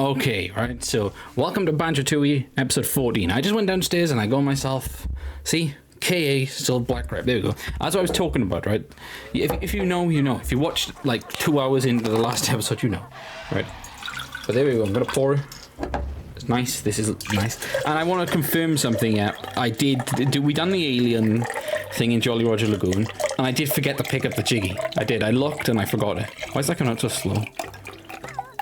Okay, right, so welcome to Banjo Tooie, episode 14. I just went downstairs and I got myself, see, KA, still black grape, there we go. That's what I was talking about, right? If you know, you know. If you watched like 2 hours into the last episode, you know, right? But there we go, I'm gonna pour it. It's nice, this is nice. And I want to confirm something, yeah. We done the alien thing in Jolly Roger Lagoon, and I did forget to pick up the jiggy. I did, I looked and I forgot it. Why is that coming out so slow?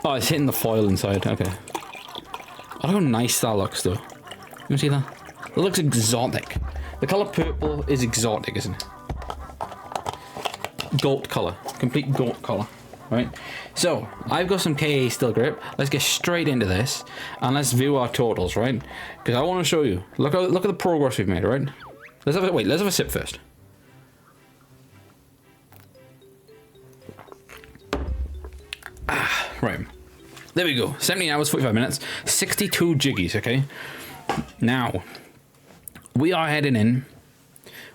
Oh, it's hitting the foil inside. Okay. Look how nice that looks, though. You see that? It looks exotic. The colour purple is exotic, isn't it? Goat colour. Complete goat colour. Right? So, I've got some KA still grip. Let's get straight into this. And let's view our totals, right? Because I want to show you. Look at the progress we've made, right? Let's have a sip first. Right, there we go. 17 hours, 45 minutes, 62 jiggies, okay? Now, we are heading in,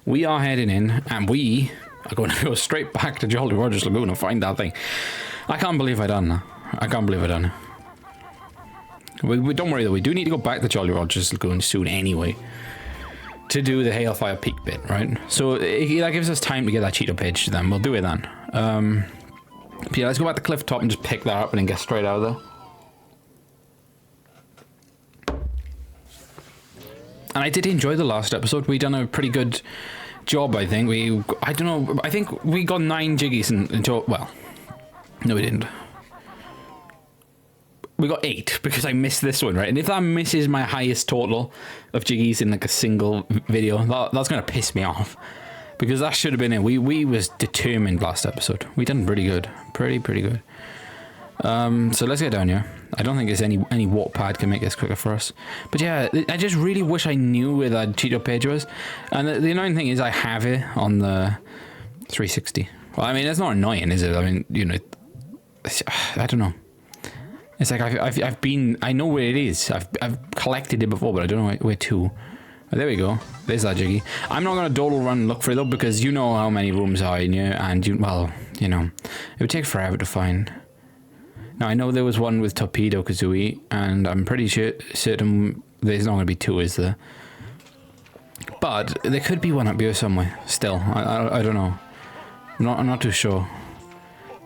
and we are going to go straight back to Jolly Roger's Lagoon and find that thing. I can't believe I done that. I can't believe I done it. We don't worry though, we do need to go back to Jolly Roger's Lagoon soon anyway, to do the Hailfire Peak bit, right? So that gives us time to get that Cheeto page to them. We'll do it then. But yeah, let's go back to cliff top and just pick that up and then get straight out of there. And I did enjoy the last episode. We done a pretty good job, I think. I don't know, I think we got 9 jiggies until, well, no we didn't. We got 8 because I missed this one, right? And if that misses my highest total of jiggies in like a single video, that's gonna piss me off. Because that should have been it. We was determined last episode. We done pretty good. Pretty good. So let's get down here. I don't think there's any warp pad can make this quicker for us. But yeah, I just really wish I knew where that Cheeto page was. And the annoying thing is I have it on the 360. Well, I mean, it's not annoying, is it? I mean, you know, I don't know. It's like I know where it is. I've collected it before, but I don't know where to. There we go. There's that jiggy. I'm not going to dawdle run and look for it though, because you know how many rooms are in here, and well, you know, it would take forever to find. Now, I know there was one with Torpedo Kazooie, and I'm pretty certain there's not going to be 2, is there? But there could be one up here somewhere, still. I don't know. I'm not too sure.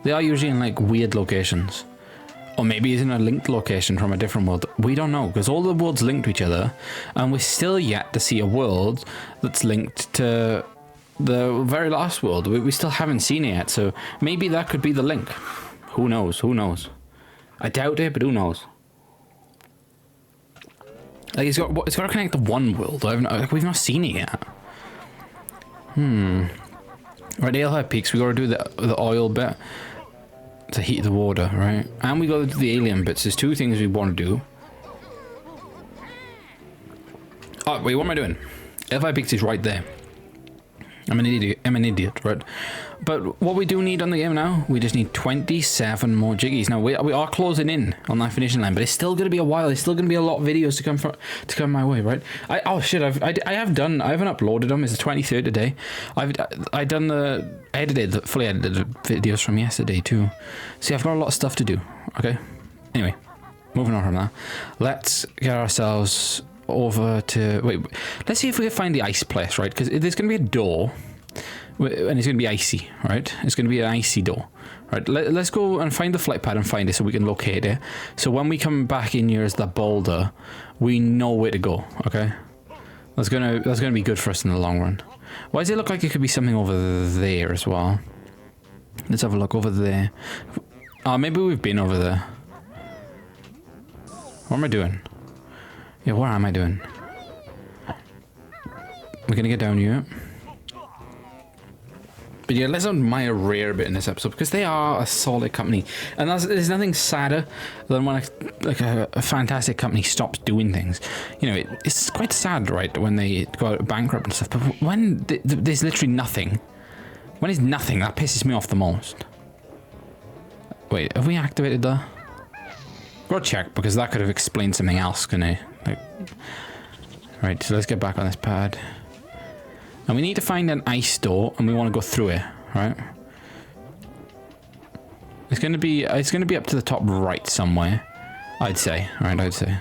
They are usually in like weird locations. Or maybe it's in a linked location from a different world. We don't know, because all the worlds link to each other, and we're still yet to see a world that's linked to the very last world. We still haven't seen it yet, so maybe that could be the link. Who knows? Who knows? I doubt it, but who knows? Like it's got to connect to one world. We've not seen it yet. Right, Hailfire Peaks. We got to do the oil bit to heat the water, right? And we got to do the alien bits. There's 2 things we want to do. Oh, wait, what am I doing? Hailfire Peaks is right there. I'm an idiot, right? But what we do need on the game now, we just need 27 more jiggies. Now, we are closing in on that finishing line, but it's still going to be a while. There's still going to be a lot of videos to come my way, right? Oh shit, I haven't uploaded them. It's the 23rd today. Fully edited the videos from yesterday too. See, I've got a lot of stuff to do, okay? Anyway, moving on from that. Let's get ourselves over to, wait, let's see if we can find the ice place, right? Because there's going to be a door, and it's going to be icy, right? It's going to be an icy door, right? Let's go and find the flight pad and find it so we can locate it. So when we come back in here as the boulder, we know where to go, okay? That's gonna be good for us in the long run. Why does it look like it could be something over there as well? Let's have a look over there. Oh, maybe we've been over there. What am I doing? Yeah, what am I doing? We're gonna get down here. But yeah, let's admire Rare a bit in this episode, because they are a solid company. And there's nothing sadder than when a fantastic company stops doing things. You know, it's quite sad, right, when they go bankrupt and stuff. But when there's literally nothing, when there's nothing, that pisses me off the most. Wait, have we activated the... Go check, because that could have explained something else, couldn't it? Like, right, so let's get back on this pad. And we need to find an ice door, and we want to go through it, right? It's gonna be up to the top right somewhere. I'd say. Right, I'd say.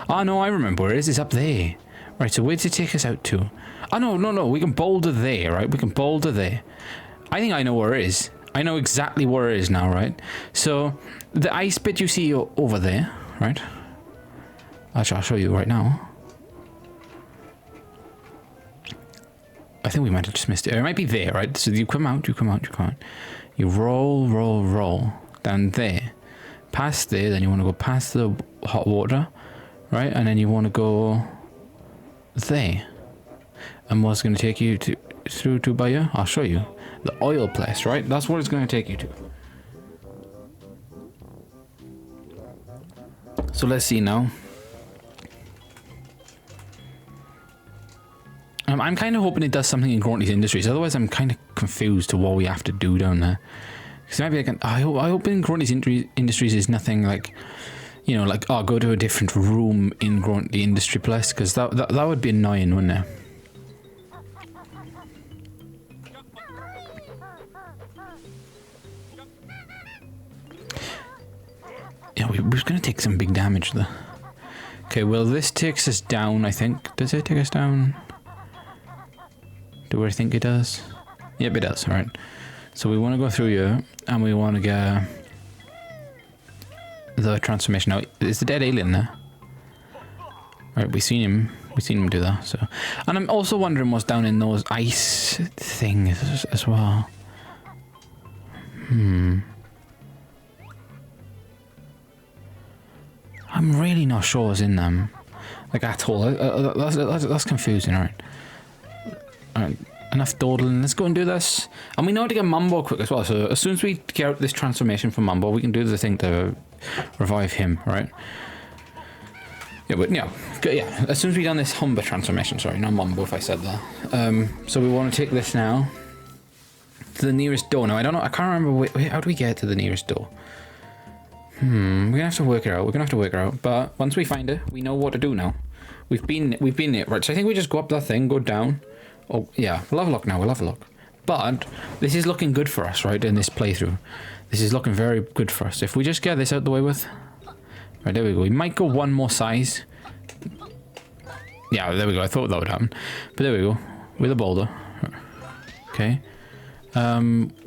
Oh, no, I remember where it is. It's up there. Right, so where does it take us out to? Oh, no. We can boulder there, right? We can boulder there. I think I know where it is. I know exactly where it is now, right? So, the ice bit you see over there, right? Actually, I'll show you right now. I think we might have just missed it. It might be there, right? So you come out. You roll down there. Past there, then you want to go past the hot water, right? And then you want to go there. And what's going to take you through to Banjo? I'll show you. The oil place, right? That's what it's going to take you to. So let's see now. I'm kind of hoping it does something in Grunty's Industries. Otherwise, I'm kind of confused to what we have to do down there. Because maybe I hope in Grunty's Industries is nothing like, you know, like, oh, go to a different room in Grunty Industry Place. Because that would be annoying, wouldn't it? Yeah, we're going to take some big damage there. Okay, well, this takes us down, I think. Does it take us down? Do I think it does? Yep, it does. Alright. So we want to go through here, and we want to get the transformation. Now, is the dead alien there? Alright, we've seen him do that. So, and I'm also wondering what's down in those ice things as well. I'm really not sure what's in them, like at all. That's confusing. Alright. Alright, enough dawdling. Let's go and do this. And we know how to get Mumbo quick as well. So as soon as we get out this transformation from Mumbo, we can do the thing to revive him, right? Yeah, but yeah. As soon as we done this Humber transformation, sorry, not Mumbo if I said that. So we want to take this now to the nearest door. Now I don't know. I can't remember. How do we get to the nearest door? We're gonna have to work it out. But once we find it, we know what to do now. We've been it, right? So I think we just go up that thing, go down. Oh, yeah, we'll have a look now, But this is looking good for us, right, in this playthrough. This is looking very good for us. If we just get this out the way with... Right, there we go. We might go one more size. Yeah, there we go. I thought that would happen. But there we go. With a boulder. Okay.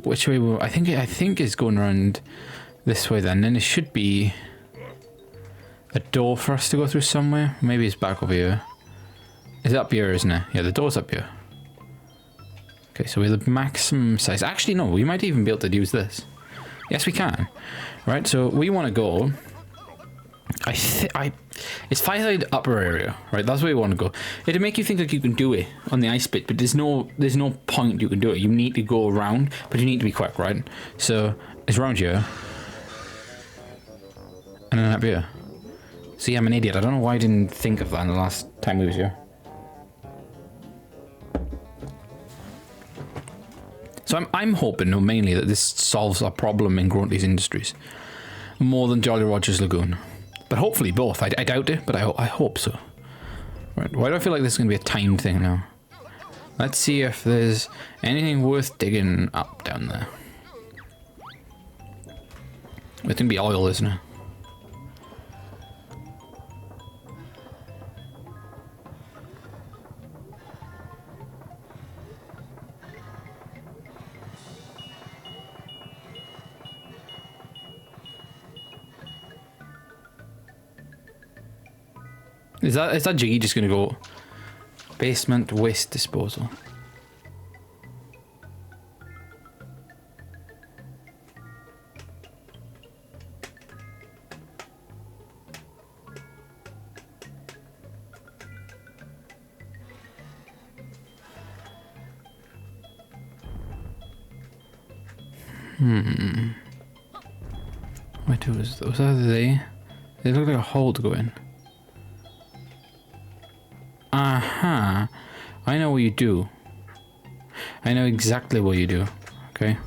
Which way will... I think it's going around this way then. Then it should be a door for us to go through somewhere. Maybe it's back over here. It's up here, isn't it? Yeah, the door's up here. Okay, so we're the maximum size. Actually, no, we might even be able to use this. Yes, we can. Right, so we want to go... It's Fireside upper area, right? That's where we want to go. It'll make you think like you can do it on the ice bit, but there's no point you can do it. You need to go around, but you need to be quick, right? So, it's around here. And then up here. See, I'm an idiot. I don't know why I didn't think of that the last time we was here. So I'm hoping, no, mainly that this solves a problem in Grunty's Industries more than Jolly Roger's Lagoon. But hopefully both. I doubt it, but I hope so. Right, why do I feel like this is going to be a timed thing now? Let's see if there's anything worth digging up down there. It's going to be oil, isn't it? Is that Jiggy just gonna go basement waste disposal? Wait, was that they? They look like a hole to go in. Aha! I know what you do. I know exactly what you do. Okay.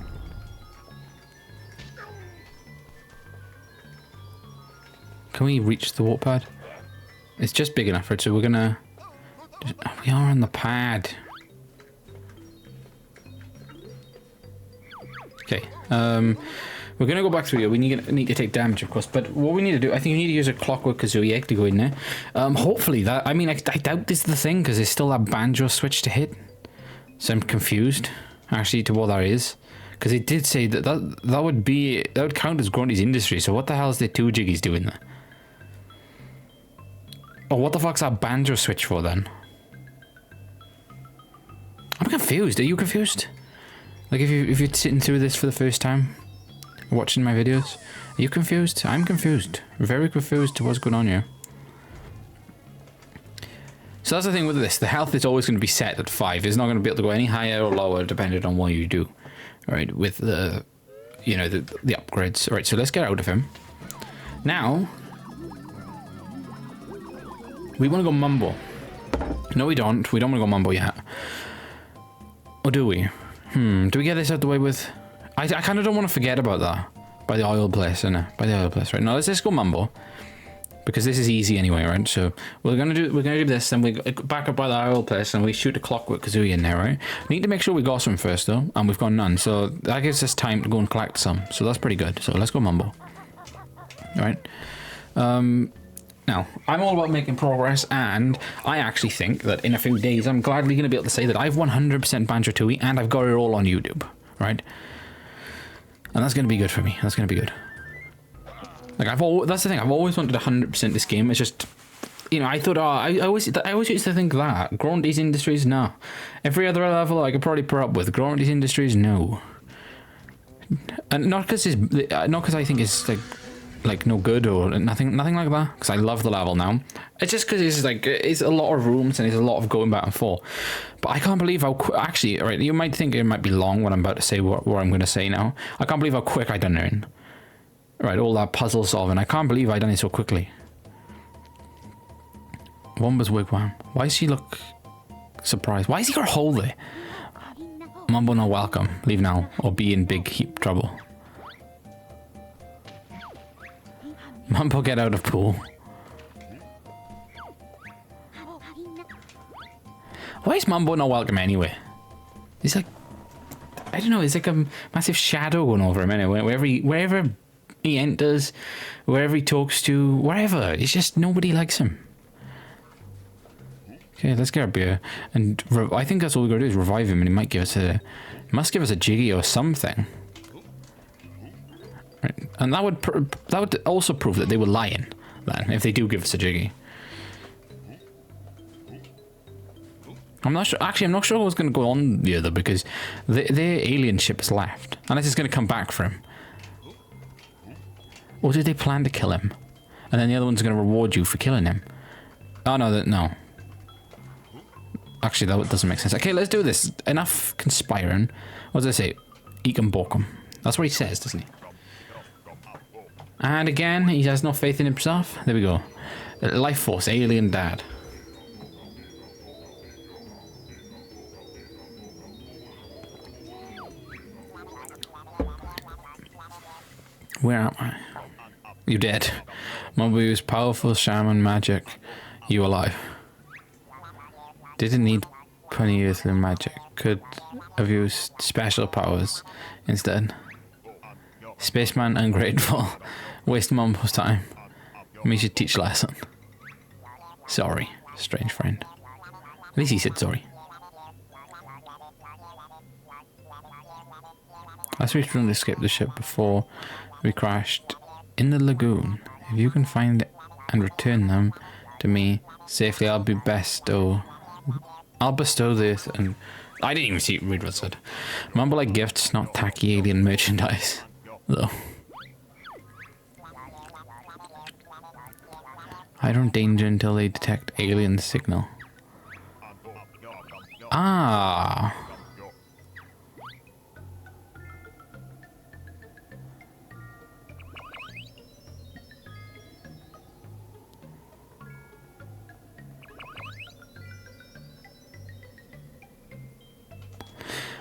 Can we reach the warp pad? It's just big enough for it, so we're gonna... We are on the pad. We're going to go back through here. We need to take damage, of course. But what we need to do, I think you need to use a Clockwork Kazooie egg to go in there. Hopefully that... I mean, I doubt this is the thing, because there's still that Banjo switch to hit. So I'm confused, actually, to what that is. Because it did say that that would count as Grundy's Industry. So what the hell is the 2 Jiggies doing there? Oh, what the fuck's that Banjo switch for, then? I'm confused. Are you confused? Like, if you're sitting through this for the first time, watching my videos, are you confused? I'm confused. Very confused to what's going on here. So that's the thing with this. The health is always going to be set at 5. It's not going to be able to go any higher or lower depending on what you do. Alright, with the, you know, the upgrades. Alright, so let's get out of him. Now, we want to go Mumbo. No, we don't. We don't want to go Mumbo yet. Or do we? Do we get this out the way with... I kind of don't want to forget about that. By the oil place, innit? By the oil place, right? Now let's just go Mumbo. Because this is easy anyway, right? So we're gonna do this, and we back up by the oil place, and we shoot a Clockwork Kazooie in there, right? We need to make sure we got some first, though, and we've got none. So that gives us time to go and collect some. So that's pretty good. So let's go Mumbo. Alright. Now, I'm all about making progress, and I actually think that in a few days, I'm gladly going to be able to say that I've 100% Banjo Tooie, and I've got it all on YouTube, right? And that's going to be good for me. That's going to be good. Like, that's the thing, I've always wanted 100% this game. It's just, you know, I thought, oh, I always used to think that. Grundy's Industries, no. Every other level I could probably put up with. Grundy's Industries, no. And not because I think it's, like no good or nothing like that, because I love the level now. It's just because it's a lot of rooms and it's a lot of going back and forth. But I can't believe how actually, alright, you might think it might be long what I'm about to say, what I'm going to say now. I can't believe how quick I done it in. Right, all that puzzle solving. I can't believe I done it so quickly. Womba's wigwam. Why does she look surprised? Why has he got a hole there? Mumbo no welcome. Leave now or be in big heap trouble. Mumbo, get out of pool. Why is Mumbo not welcome anyway? He's like, I don't know, he's like a massive shadow going over him anyway. Wherever he enters, wherever he talks to, wherever. It's just nobody likes him. Okay, let's get a beer. And I think that's all we gotta do is revive him, and he might give us must give us a Jiggy or something. Right. And that would also prove that they were lying, then, if they do give us a Jiggy. I'm not sure. Actually, I'm not sure what's going to go on the other, because their alien ship has left, unless it's going to come back for him. Or did they plan to kill him, and then the other one's going to reward you for killing him? Oh no, no. Actually, that doesn't make sense. Okay, let's do this. Enough conspiring. What does it say? Eat 'em, balk 'em. That's what he says, doesn't he? And again, he has no faith in himself. There we go. Life Force, alien dad. Where am I? You dead. Mumbo used powerful shaman magic. You alive. Didn't need 20 years of magic. Could have used special powers instead. Spaceman ungrateful. Waste Mumbo's time. Me should teach lesson. Sorry, strange friend. At least he said sorry. Let's reach to escape the ship before we crashed in the lagoon. If you can find and return them to me safely, I'll bestow this. And I didn't even read what it said. Mumbo like gifts, not tacky alien merchandise, though. I don't danger until they detect alien signal. Ah.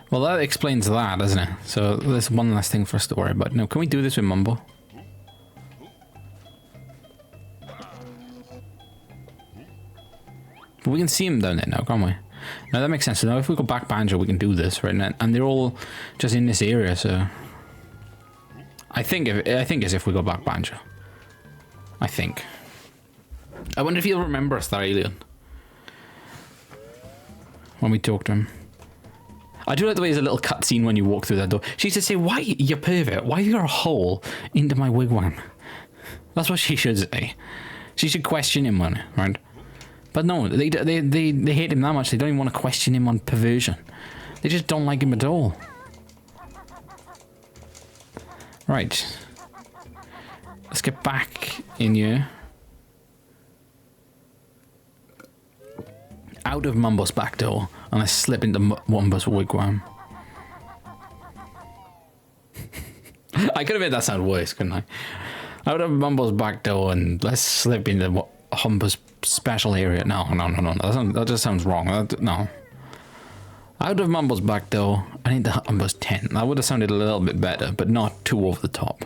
Well, that explains that, doesn't it? So there's one last thing for us to worry about. Now, can we do this with Mumbo? But we can see him down there now, can't we? Now that makes sense. So now if we go back Banjo, we can do this, right? And they're all just in this area, so... I think as if we go back Banjo. I think. I wonder if he'll remember us, that alien. When we talk to him. I do like the way there's a little cutscene when you walk through that door. She used to say, "Why, you pervert? Why have you got a hole into my wigwam?" That's what she should say. She should question him on it, right? But no, they hate him that much. They don't even want to question him on perversion. They just don't like him at all. Right. Let's get back in here. Out of Mumbo's back door, and let's slip into Wumbo's wigwam. I could have made that sound worse, couldn't I? Out of Mumbo's back door, and let's slip into Wumbo's special area. No. That just sounds wrong. No. Out of Mumbo's back door, and into Wumbo's tent. That would have sounded a little bit better, but not too over the top.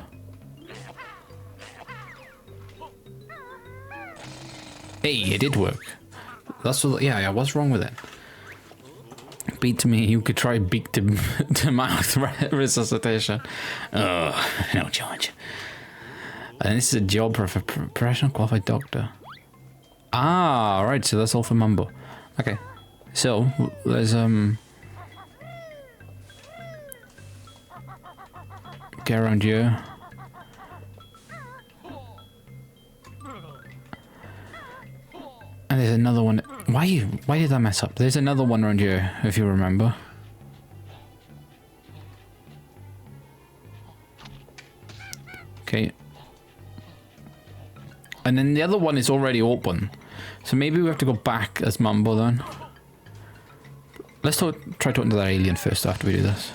Hey, it did work. That's what, yeah, what's wrong with it? Beat to me, you could try beak to mouth resuscitation. Oh, no charge. And this is a job for a professional qualified doctor. Ah, right, so that's all for Mumbo. Okay, so there's get around here. And there's another one. Why did I mess up? There's another one around here, if you remember. Okay. And then the other one is already open. So maybe we have to go back as Mumbo then. Let's try talking to that alien first after we do this.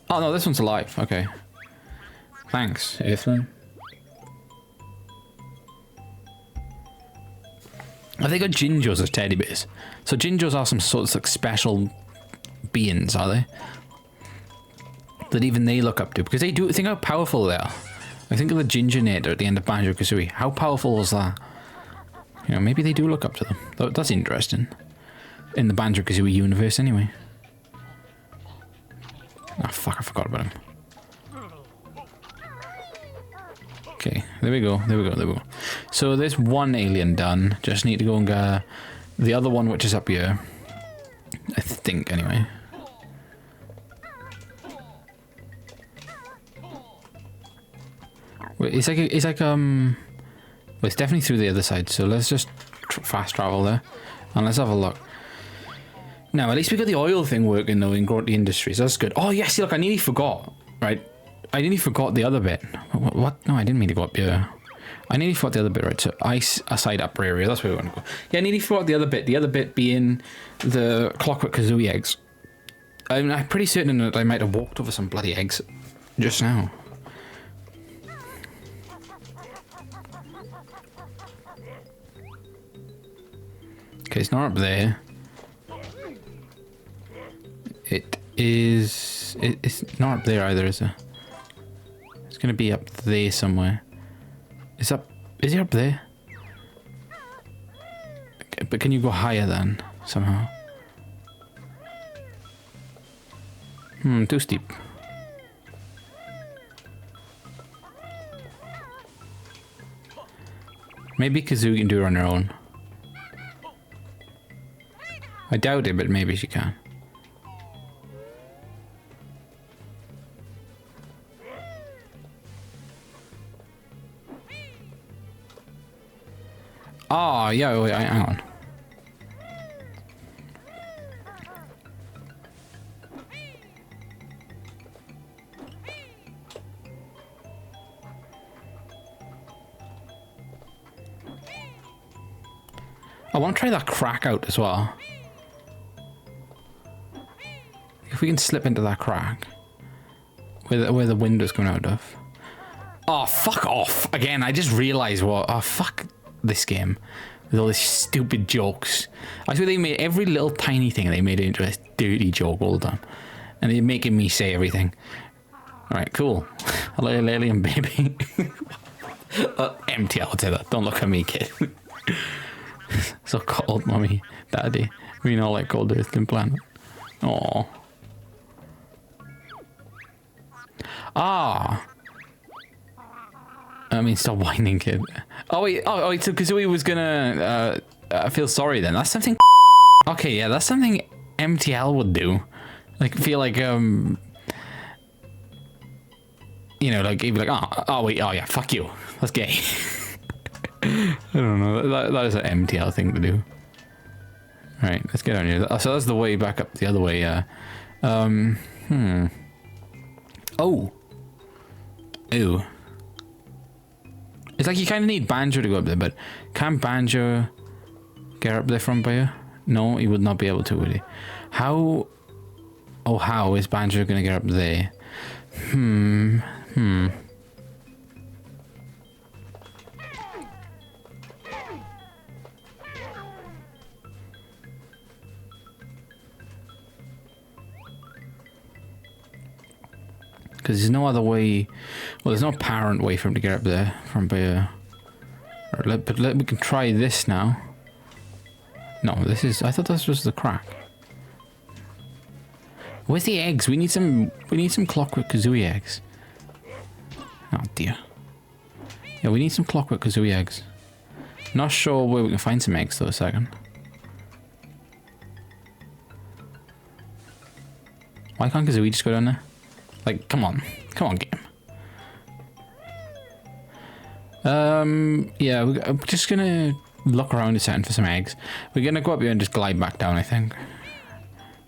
Oh no, this one's alive. Okay. Thanks, Earthling. Have they got Jinjos as teddy bears? So Jinjos are some sort of like special beings, are they? That even they look up to, because they do think how powerful they are. I think of the Gingernator at the end of Banjo-Kazooie. How powerful was that? You know, maybe they do look up to them. That's interesting. In the Banjo-Kazooie universe, anyway. Ah, fuck! I forgot about him. Okay, there we go. So there's one alien done. Just need to go and get the other one, which is up here. I think, anyway. Wait, it's definitely through the other side. So let's just fast travel there, and let's have a look. Now, at least we got the oil thing working though in Grunty Industries. That's good. Oh yes, see, look, I nearly forgot. Right. I nearly forgot the other bit. What? No, I didn't mean to go up here. I nearly forgot the other bit, right? So ice aside upper area. That's where we want to go. Yeah, I nearly forgot the other bit. The other bit being the Clockwork Kazooie eggs. I'm pretty certain that I might have walked over some bloody eggs just now. Okay, it's not up there. It's not up there either, is it? It's gonna be up there somewhere. Is it up there? Okay, but can you go higher then, somehow? Too steep. Maybe Kazooie can do it on her own. I doubt it, but maybe she can. Oh, yeah, wait, hang on. I want to try that crack out as well. If we can slip into that crack. Where the window's coming out of. Oh, fuck off. Again, I just realised what... Oh, fuck this game. With all these stupid jokes. I swear they made every little tiny thing, they made it into a dirty joke all the time. And they're making me say everything. Alright, cool. Hello, alien baby. Empty, I'll tell that. Don't look at me, kid. So cold, mommy, daddy. We know like cold earthling planet. Aww. Ah, I mean, stop whining, kid. Oh wait, so Kazooie was gonna feel sorry then. That's something. Okay, yeah, that's something MTL would do. Like, feel like you know, like he'd be like, oh wait, oh yeah, fuck you, that's gay. I don't know. That is an MTL thing to do. All right, let's get on here. So that's the way back up the other way. Oh. Ew. It's like you kind of need Banjo to go up there, but can Banjo get up there from here? No, he would not be able to, would he? How? Oh, how is Banjo gonna get up there? Because there's no other way. Well, there's no apparent way for him to get up there from here. But we can try this now. No, this is. I thought this was the crack. Where's the eggs? We need some. We need some Clockwork Kazooie eggs. Oh dear. Yeah, we need some Clockwork Kazooie eggs. Not sure where we can find some eggs though. A second. Why can't Kazooie just go down there? Like, come on, game. Yeah, I'm just gonna look around a second for some eggs. We're gonna go up here and just glide back down, I think.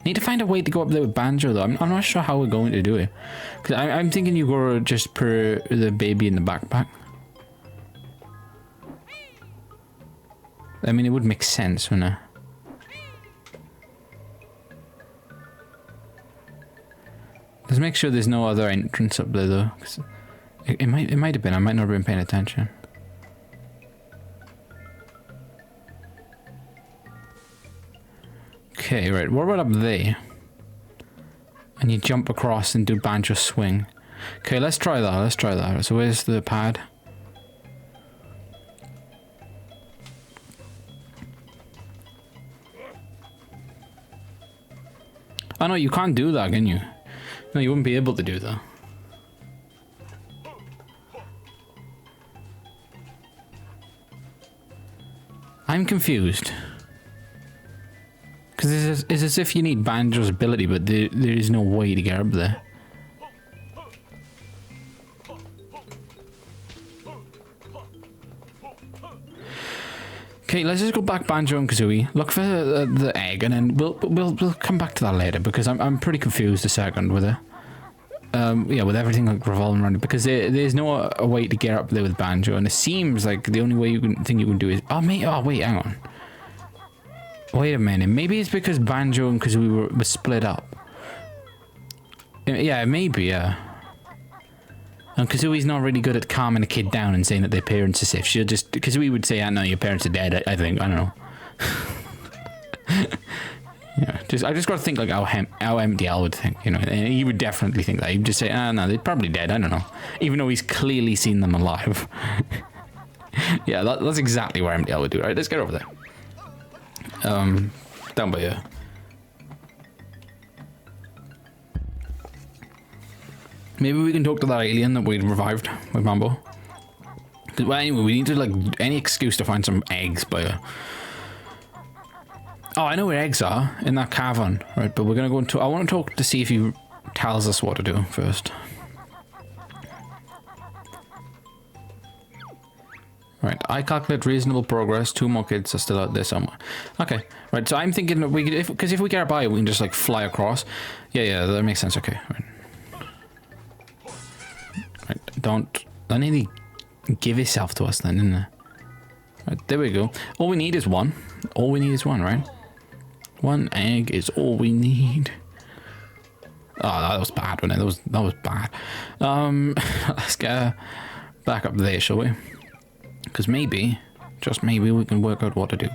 Need to find a way to go up there with Banjo, though. I'm not sure how we're going to do it. Because I'm thinking you go just per the baby in the backpack. I mean, it would make sense, wouldn't it? Let's make sure there's no other entrance up there, though. 'Cause it might have been. I might not have been paying attention. Okay, right. What about up there? And you jump across and do Banjo swing. Okay, let's try that. Let's try that. So where's the pad? Oh no, you can't do that, can you? No, you wouldn't be able to do that. I'm confused. Because it's as if you need Banjo's ability, but there is no way to get up there. Okay, let's just go back Banjo and Kazooie. Look for the egg, and then we'll come back to that later because I'm pretty confused a second with it. Yeah, with everything like revolving around it, because there's no a way to get up there with Banjo, and it seems like the only way you can do is oh wait, hang on. Wait a minute, maybe it's because Banjo and Kazooie were split up. Yeah, maybe, yeah. And Kazooie's not really good at calming a kid down and saying that their parents are safe. She'll just... Kazooie would say, no, your parents are dead, I think. I don't know. Yeah, I just got to think like how MDL would think, you know. And he would definitely think that. He'd just say, no, they're probably dead, I don't know. Even though he's clearly seen them alive. Yeah, that's exactly what MDL would do. Right, let's get over there. Down by here. Maybe we can talk to that alien that we revived with Mambo. Well, anyway, we need to, like, any excuse to find some eggs by her. Oh, I know where eggs are, in that cavern, right? But we're gonna go into... I want to talk to see if he tells us what to do first. Right, I calculate reasonable progress. 2 more kids are still out there somewhere. Okay, right, so I'm thinking that we could... Because if we get by, we can just, like, fly across. Yeah, that makes sense. Okay, right. Right, don't need to give yourself to us then, isn't it? Right, there we go. All we need is one. All we need is one, right? 1 egg is all we need. Oh, that was bad, wasn't it? That was bad. Let's get back up there, shall we? Because maybe, just maybe, we can work out what to do.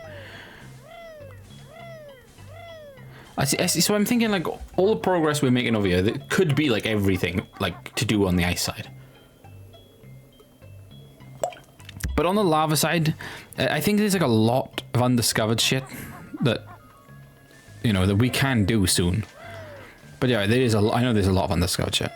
I see, so I'm thinking, like, all the progress we're making over here, that could be, like, everything, like, to do on the ice side. But on the lava side, I think there's, like, a lot of undiscovered shit that, you know, that we can do soon. But yeah, there is I know there's a lot of undiscovered shit.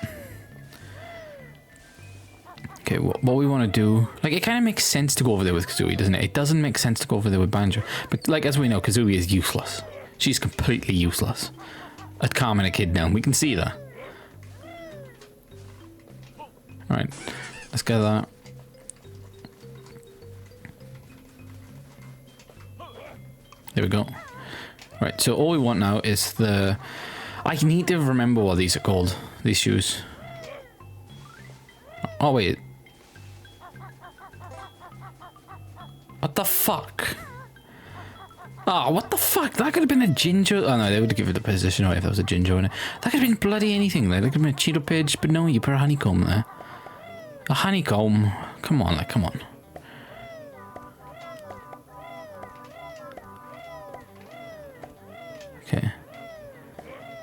Okay, what we want to do... Like, it kind of makes sense to go over there with Kazooie, doesn't it? It doesn't make sense to go over there with Banjo. But, like, as we know, Kazooie is useless. She's completely useless at calming a kid down. We can see that. Alright, let's get that. There we go. Right, so all we want now is the... I need to remember what these are called. These shoes. Oh, wait. What the fuck? Oh, what the fuck? That could have been a Jinjo. Oh, no, they would give it a position away if there was a Jinjo in it. That could have been bloody anything. Like, that could have been a Cheeto Pidge, but no, you put a honeycomb there. A honeycomb? Come on, like, come on. Okay.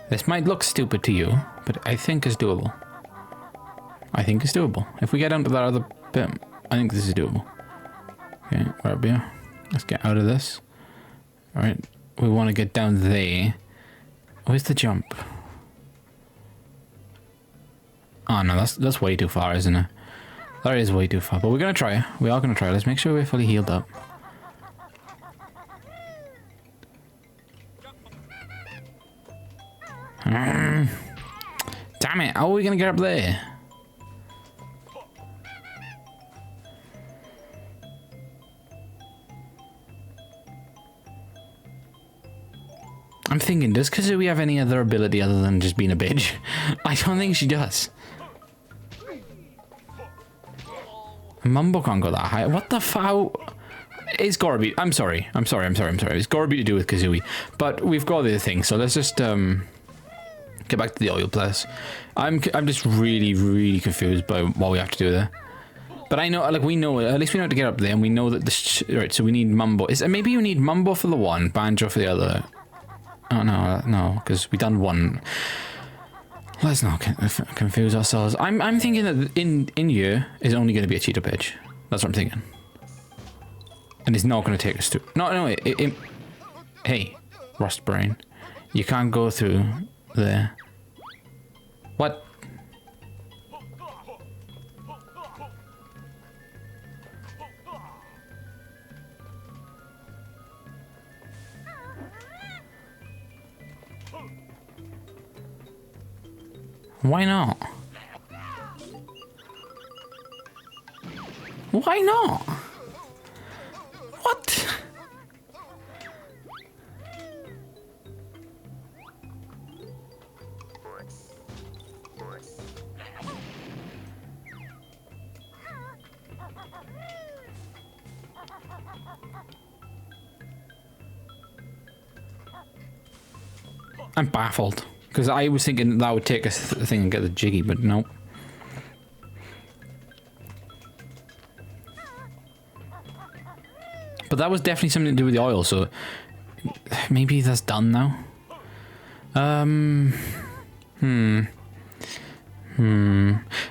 This might look stupid to you, but I think it's doable. I think it's doable. If we get onto that other bit, I think this is doable. Okay, right up here. Let's get out of this. Alright, we want to get down there. Where's the jump? Oh no, that's way too far, isn't it? That is way too far, but we're going to try it. We are going to try it. Let's make sure we're fully healed up. Damn it, how are we going to get up there? I'm thinking, does Kazooie have any other ability other than just being a bitch? I don't think she does. Mumbo can't go that high. What the fuck? It's gotta be. I'm sorry. It's gotta be to do with Kazooie. But we've got the other thing, so let's just get back to the oil place. I'm just really confused by what we have to do there. But I know, like, we know, at least we know how to get up there, and we know that this. Right, so we need Mumbo. Maybe you need Mumbo for the one, Banjo for the other. Oh no, because we done one. Let's not confuse ourselves. I'm thinking that in here is only going to be a Cheeto Pidge. That's what I'm thinking. And it's not going to take us to... No, hey, Rust Brain. You can't go through there. What? Why not? Why not? What? I'm baffled. Because I was thinking that would take us the thing and get the Jiggy, but no. But that was definitely something to do with the oil, so maybe that's done now.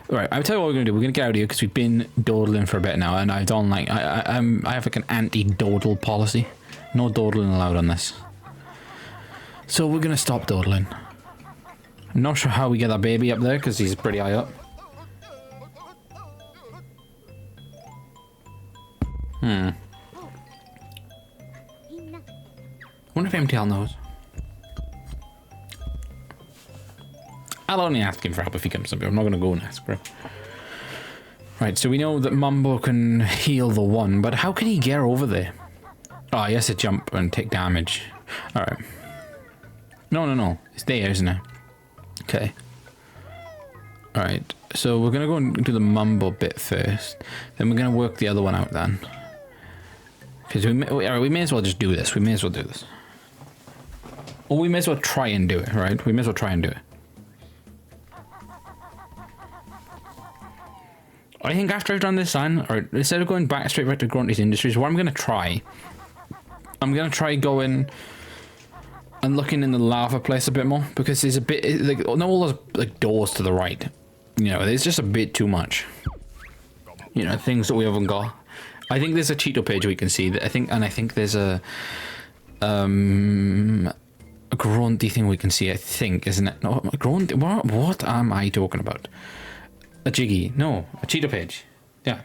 Right, I'll tell you what we're gonna do. We're gonna get out of here because we've been dawdling for a bit now, and I don't like. I have like an anti-dawdle policy. No dawdling allowed on this. So we're gonna stop dawdling. I'm not sure how we get that baby up there because he's pretty high up. I wonder if MTL knows. I'll only ask him for help if he comes up here. I'm not going to go and ask for it. Right, so we know that Mumbo can heal the one, but how can he get over there? Oh, he has to jump and take damage. Alright. No. It's there, isn't it? Okay. Alright, so we're going to go and do the Mumbo bit first. Then we're going to work the other one out then. Because we may as well just do this. We may as well do this. Or we may as well try and do it, right? We may as well try and do it. I think after I've done this then, or instead of going straight back to Grunty's Industries, what I'm going to try going and looking in the lava place a bit more, because there's a bit, like, not all those like doors to the right, you know, there's just a bit too much, you know, things that we haven't got. I think there's a Cheeto page we can see that I think there's a Grunty thing we can see, I think, isn't it? No, Grunty, what am I talking about? A Jiggy, no, a Cheeto page. Yeah.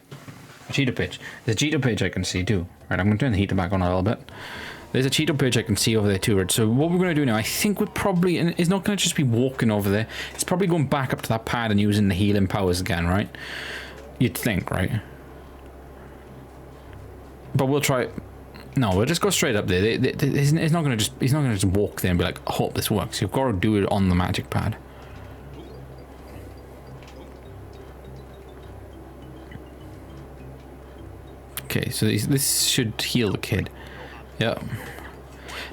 A Cheeto pitch. There's a Cheeto pitch I can see too. Right, I'm going to turn the heater back on a little bit. There's a Cheeto pitch I can see over there too, right? So what we're going to do now, I think we're probably... And it's not going to just be walking over there. It's probably going back up to that pad and using the healing powers again, right? You'd think, right? But we'll try... No, we'll just go straight up there. He's not going to just walk there and be like, I hope this works. You've got to do it on the magic pad. Okay, so this should heal the kid. Yeah.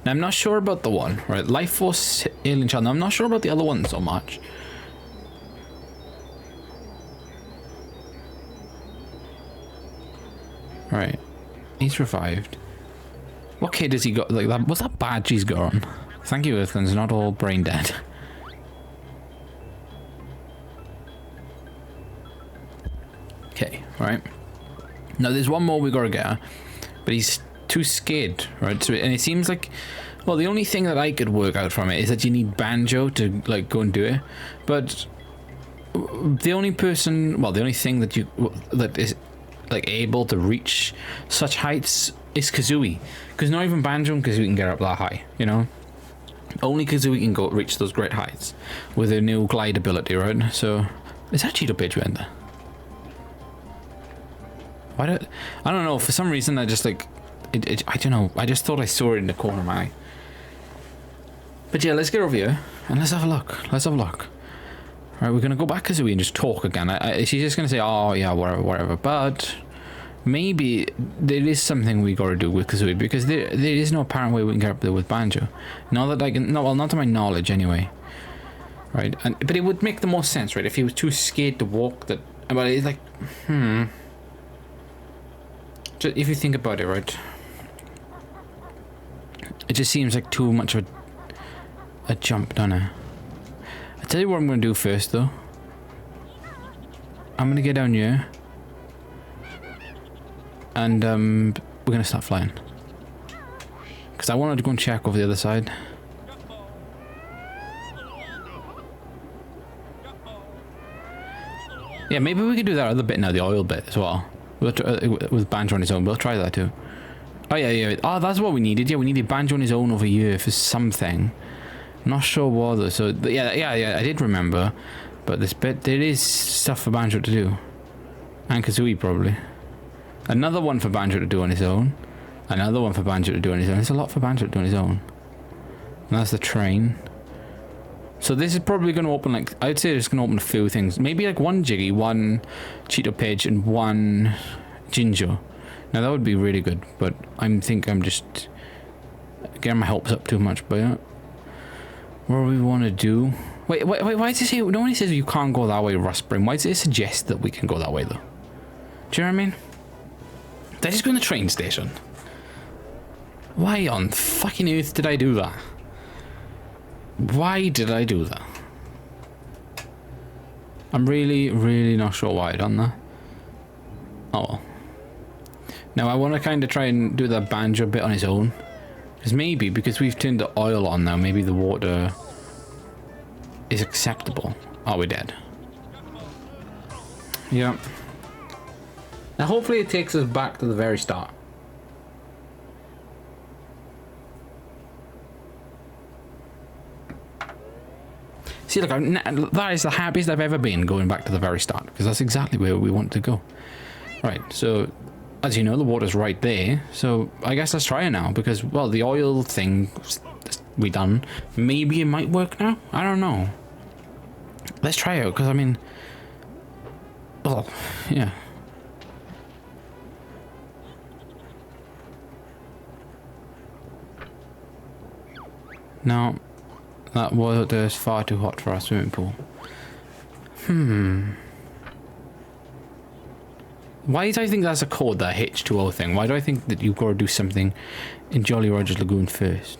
Now, I'm not sure about the one, right? Life Force Alien Child. Now, I'm not sure about the other one so much. Right. He's revived. What kid has he got? Like that? What's that badge he's got on? Thank you, Earthlings. Not all brain dead. Okay, right. Now there's one more we gotta get, but he's too scared, right? So, and it seems like, well, the only thing that I could work out from it is that you need Banjo to like go and do it. But the only person, well, the only thing that is like able to reach such heights is Kazooie, because not even Banjo and Kazooie can get up that high, you know. Only Kazooie can go reach those great heights with their new glide ability, right? So is that Cheeto Page in there? I don't know, for some reason I just like I don't know, I just thought I saw it in the corner of my eye. But yeah, let's get over here and let's have a look. Alright, we're gonna go back Kazooie and just talk again. She's just gonna say, oh yeah, whatever, but maybe there is something we gotta do with Kazooie, because there is no apparent way we can get up there with Banjo. Not that I can, no, well, not to my knowledge anyway. Right, but it would make the most sense, right, if he was too scared to walk that, but it's like, just, if you think about it, right, it just seems like too much of a jump, doesn't it? I'll tell you what I'm going to do first, though. I'm going to get down here. And we're going to start flying. Because I wanted to go and check over the other side. Yeah, maybe we could do that other bit now, the oil bit as well. With Banjo on his own. We'll try that too. Oh, yeah. Oh, that's what we needed. Yeah, we needed Banjo on his own over here for something. Not sure what though. So yeah, I did remember. But this bit, there is stuff for Banjo to do. And Kazooie probably. Another one for Banjo to do on his own. Another one for Banjo to do on his own. There's a lot for Banjo to do on his own. And that's the train. So this is probably going to open, like, I'd say it's going to open a few things. Maybe like one Jiggy, one Cheeto Page, and one Jinjo. Now that would be really good, but I'm just getting my hopes up too much. But yeah. What do we want to do? Wait, why does it say, no one says you can't go that way, Rustbrain? Why does it suggest that we can go that way though? Do you know what I mean? Did I just go in the train station? Why on fucking earth did I do that? Why did I do that? I'm really not sure why I done that. Oh well. Now I want to kind of try and do that Banjo bit on his own. Because maybe, because we've turned the oil on now, maybe the water is acceptable. Oh, we're dead. Yeah. Now hopefully it takes us back to the very start. See, look, that is the happiest I've ever been going back to the very start, because that's exactly where we want to go. Right, so as you know, the water's right there, so I guess let's try it now, because, well, the oil thing we done, maybe it might work now? I don't know. Let's try it, because I mean, well, yeah. No. That water is far too hot for our swimming pool. Why do I think that's a code, that H2O thing? Why do I think that you've got to do something in Jolly Roger's Lagoon first?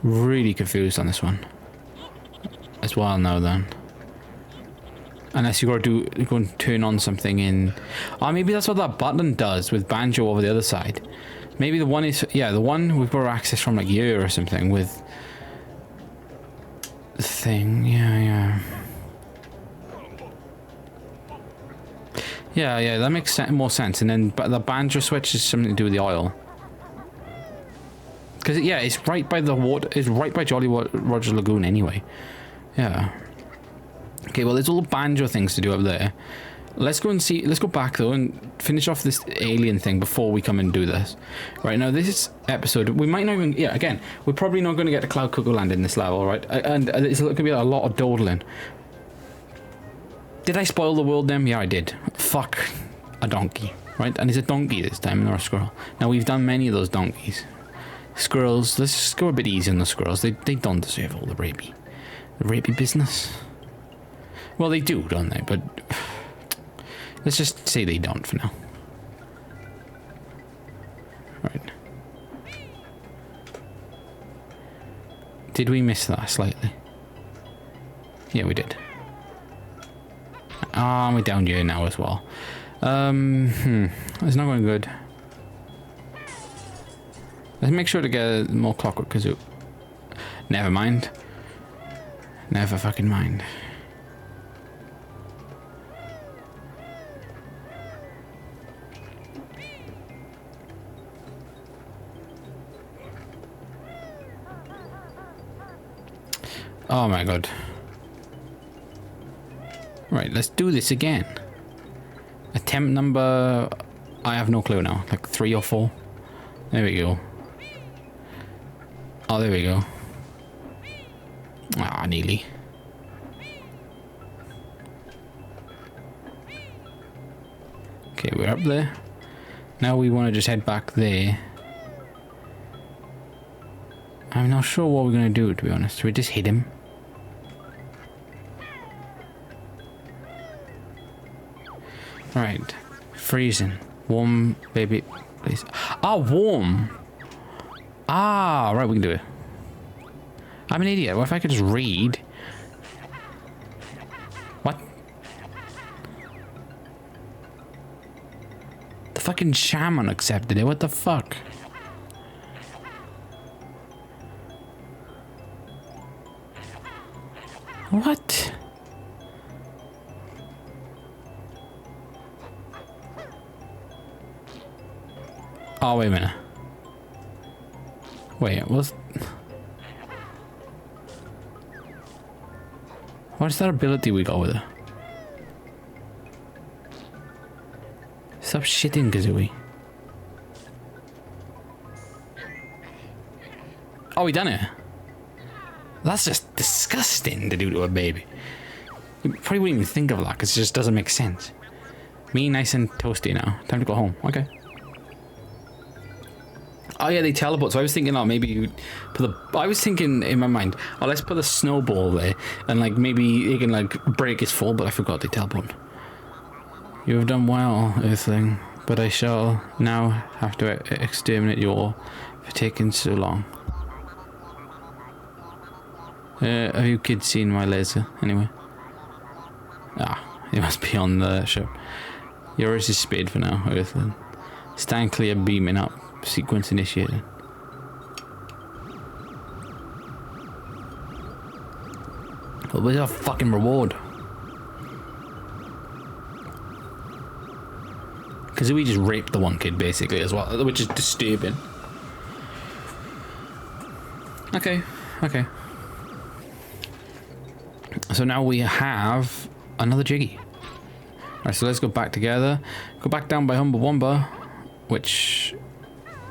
Really confused on this one. As well now then. Unless you got to go and turn on something in... Oh, maybe that's what that button does with Banjo over the other side. Maybe the one is... Yeah, the one we've got access from like here or something with... thing, yeah. Yeah, that makes more sense. And then but the banjo switch is something to do with the oil. Because, yeah, it's right by the water. It's right by Jolly Roger Lagoon anyway. Yeah. Okay, well, there's all the banjo things to do up there. Let's go and see. Let's go back, though, and finish off this alien thing before we come and do this. Right, now, this episode, we might not even... Yeah, again, we're probably not going to get to Cloud Cuckoo Land in this level, right? And it's going to be a lot of dawdling. Did I spoil the world then? Yeah, I did. Fuck a donkey, right? And it's a donkey this time, not a squirrel. Now, we've done many of those donkeys. Squirrels, let's just go a bit easy on the squirrels. They don't deserve all the rapey business. Well, they do, don't they? But let's just say they don't for now. Right. Did we miss that slightly? Yeah, we did. Ah, we're down here now as well. It's not going good. Let's make sure to get more Clockwork Kazoo. Never mind. Never fucking mind. Oh my god. Right, let's do this again. Attempt number... I have no clue now. Like 3 or 4. There we go. Oh, there we go. Ah, nearly. Okay, we're up there. Now we want to just head back there. I'm not sure what we're going to do, to be honest. Should we just hit him? Alright. Freezing. Warm, baby, please. Ah, warm! Ah, right, we can do it. I'm an idiot. What if I could just read? What? The fucking shaman accepted it. What the fuck? What? Oh, wait a minute. Wait, what's that ability we got with her? Stop shitting, Kazooie. Oh, we done it. That's just disgusting to do to a baby. You probably wouldn't even think of that because it just doesn't make sense. Me nice and toasty now. Time to go home. Okay. Oh yeah, they teleport. So I was thinking, oh, maybe you put the... I was thinking in my mind, oh, let's put a snowball there. And like, maybe he can like break his fall, but I forgot they teleport. You have done well, Earthling. But I shall now have to exterminate you all for taking so long. Have you kids seen my laser, anyway? Ah, it must be on the ship. Yours is spade for now, Earthling. Stand clear, beaming up. Sequence initiated. What was our fucking reward? Because we just raped the one kid basically as well, which is disturbing. Okay, okay. So now we have another Jiggy. Alright, so let's go back together. Go back down by Humble Wumba, which...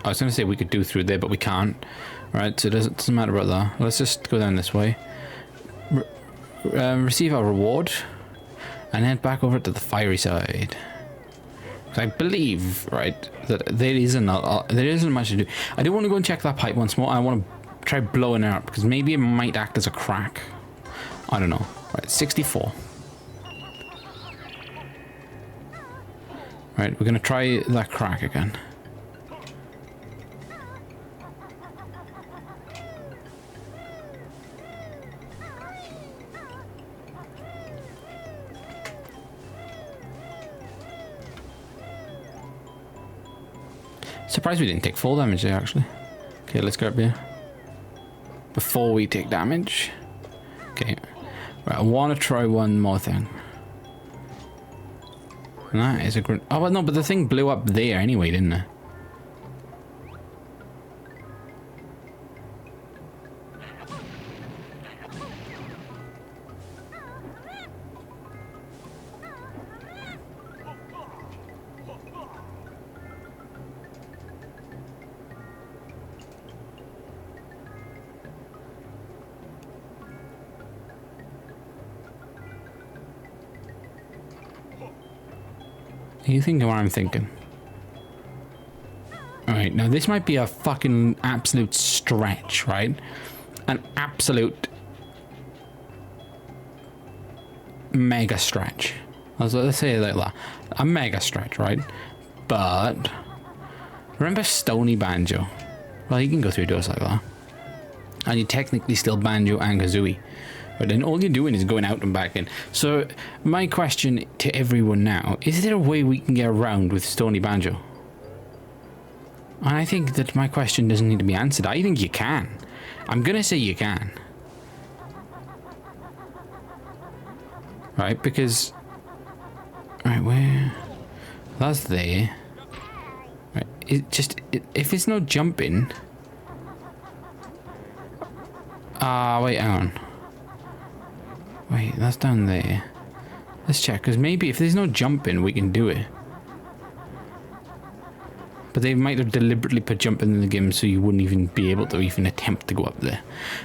I was going to say we could do through there, but we can't. Right, so it doesn't matter about that. Let's just go down this way. Receive our reward. And head back over to the fiery side. I believe, right, that there isn't much to do. I do want to go and check that pipe once more. I want to try blowing it up, because maybe it might act as a crack. I don't know. Right, 64. Right, we're going to try that crack again. Surprised we didn't take full damage there, actually. Okay, let's go up here. Before we take damage. Okay. Right, I want to try one more thing. And that is a good... Oh, well, no, but the thing blew up there anyway, didn't it? Are you thinking what I'm thinking? Alright, now this might be a fucking absolute stretch, right? An absolute mega stretch. Let's say it like that. A mega stretch, right? But remember Stony Banjo? Well, you can go through doors like that. And you're technically still Banjo and Kazooie. But then all you're doing is going out and back in. So my question to everyone now, is there a way we can get around with Stony Banjo? And I think that my question doesn't need to be answered. I think you can. I'm going to say you can. Right, because... Right, where... That's there. Right, if it's no jumping... wait, hang on. Wait, that's down there. Let's check, because maybe if there's no jumping, we can do it. But they might have deliberately put jumping in the game so you wouldn't even be able to even attempt to go up there.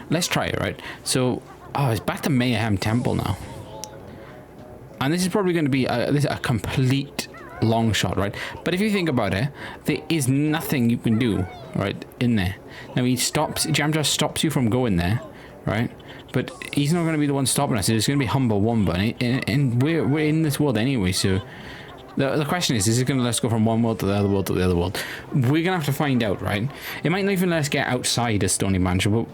Let's try it, right? So, oh, it's back to Mayhem Temple now. And this is probably going to be a complete long shot, right? But if you think about it, there is nothing you can do, right, in there. Now, Jamjar stops you from going there, right? But he's not going to be the one stopping us. It's going to be Humble Wumba, and we're in this world anyway. So the question is it going to let us go from one world to the other world to the other world? We're going to have to find out, right? It might not even let us get outside of Stony Banjo,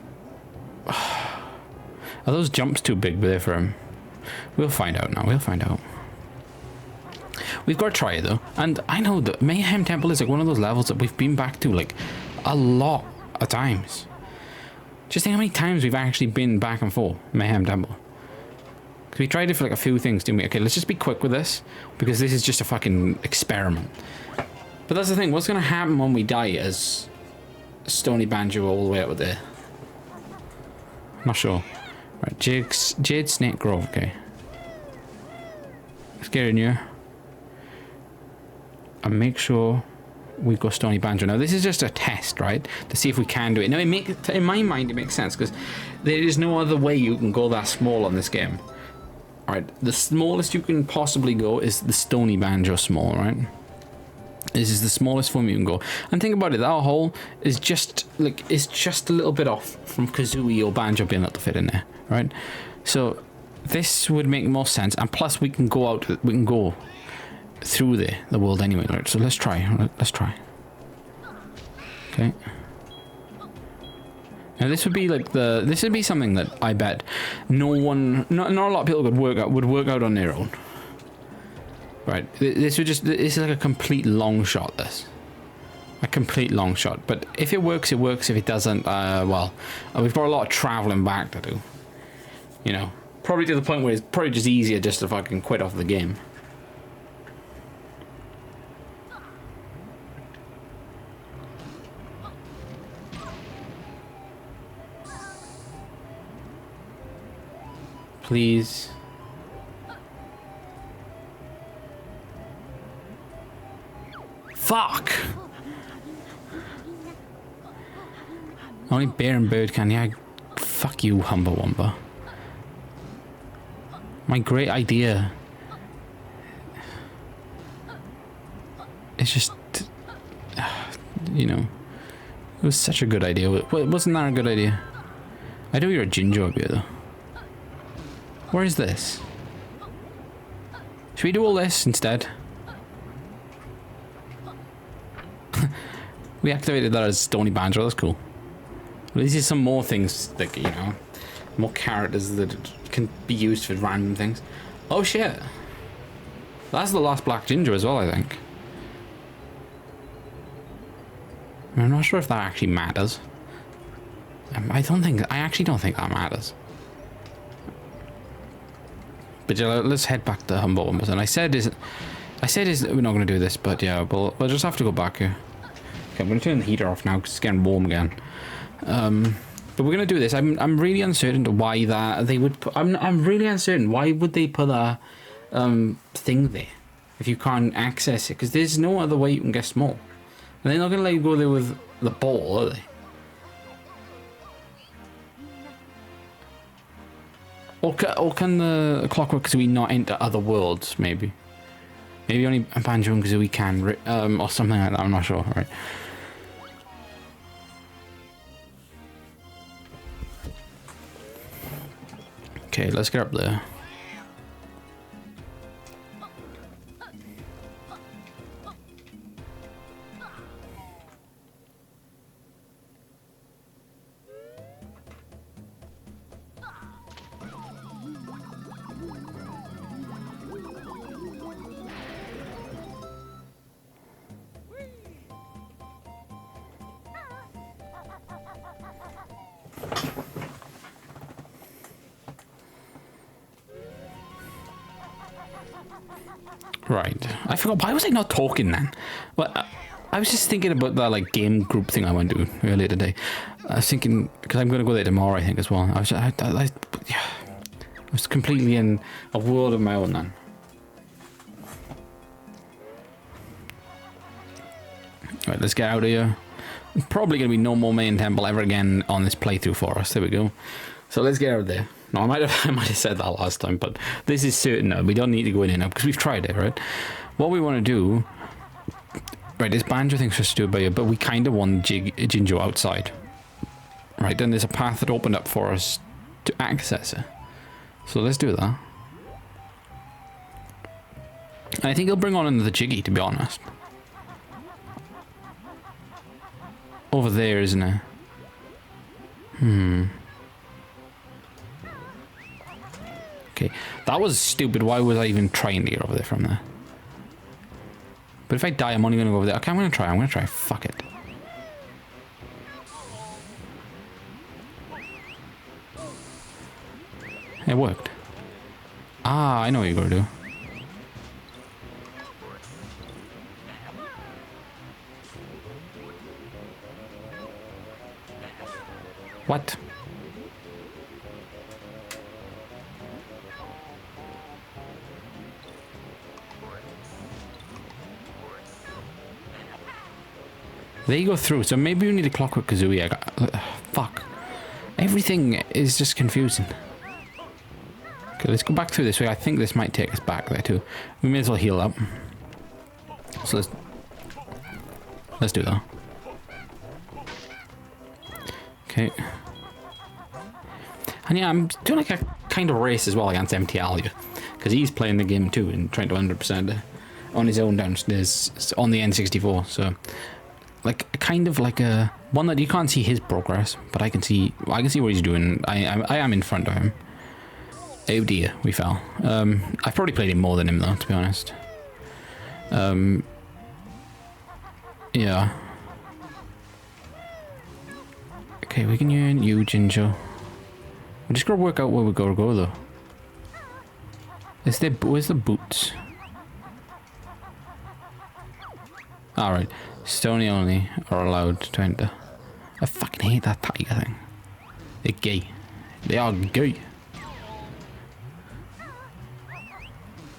but are those jumps too big there for him? We'll find out now. We'll find out. We've got to try it though, and I know that Mayhem Temple is like one of those levels that we've been back to like a lot of times. Just think how many times we've actually been back and forth, Mayhem Temple. Because we tried it for like a few things, didn't we? Okay, let's just be quick with this, because this is just a fucking experiment. But that's the thing, what's going to happen when we die as Stony Banjo all the way up there? Not sure. Right, Jade Snake Grove, okay. Let's get in here. And make sure we go Stony Banjo. Now this is just a test, right, to see if we can do it. Now in my mind it makes sense, because there is no other way you can go that small on this game. Alright, the smallest you can possibly go is the Stony Banjo small, right? This is the smallest form you can go. And think about it, that hole is just like, it's just a little bit off from Kazooie or Banjo being able to fit in there, right? So this would make more sense, and plus we can go out, we can go through the world anyway, right? So let's try. Okay. Now this would be like this would be something that I bet not a lot of people would work out on their own. Right. This is like a complete long shot, this. A complete long shot. But if it works, it works. If it doesn't, well, we've got a lot of traveling back to do. You know, probably to the point where it's probably just easier just to fucking quit off the game. Please. Fuck! Only bear and bird can, yeah. Fuck you, Humba Wumba. My great idea. It's just... you know. It was such a good idea. Wasn't that a good idea? I know you're a ginger up here, though. Where is this? Should we do all this instead? We activated that as Stony Banjo, that's cool. Well, these are some more things that, you know, more characters that can be used for random things. Oh shit. That's the last black ginger as well, I think. I'm not sure if that actually matters. I actually don't think that matters. But yeah, let's head back to Humble Wumbas. And I said, I said we're not going to do this, but yeah, we'll just have to go back here. Okay, I'm going to turn the heater off now because it's getting warm again. But we're going to do this. I'm really uncertain to why that they would put... I'm really uncertain. Why would they put that thing there if you can't access it? Because there's no other way you can get small. And they're not going to let you go there with the ball, are they? Or can the Clockwork Kazooie not enter other worlds, maybe? Maybe only Banjo and Kazooie can, or something like that, I'm not sure, right? Okay, let's get up there. Right. I forgot. Why was I not talking then? Well, I was just thinking about that like game group thing I went to earlier today. I was thinking because I'm going to go there tomorrow, I think as well. I was completely in a world of my own then. Right, let's get out of here. Probably going to be no more main temple ever again on this playthrough for us. There we go. So let's get out of there. No, I might have said that last time, but this is certain now. We don't need to go in here now because we've tried it, right? What we want to do, right? This Banjo thing's just to do it by here, but we kind of want Jinjo outside, right? Then there's a path that opened up for us to access it. So let's do that. And I think he'll bring on another Jiggy, to be honest. Over there, isn't it? Okay, that was stupid. Why was I even trying to get over there from there? But if I die, I'm only going to go over there. Okay, I'm going to try. Fuck it. It worked. Ah, I know what you're going to do. What? They go through, so maybe we need a Clockwork Kazooie. Fuck. Everything is just confusing. Okay, let's go back through this way. I think this might take us back there too. We may as well heal up. So let's do that. Okay. And yeah, I'm doing like a kind of race as well against MTL here. Because he's playing the game too and trying to 100% on his own downstairs on the N64. So, like, kind of like a one that you can't see his progress, but I can see what he's doing. I am in front of him. Oh dear, we fell. I've probably played him more than him though, to be honest. Yeah. Okay, we can use you, Jinjo. We're just gonna work out where we gotta go though. Where's the boots? Alright. Stony only are allowed to enter. I fucking hate that tiger thing. They're gay. They are gay.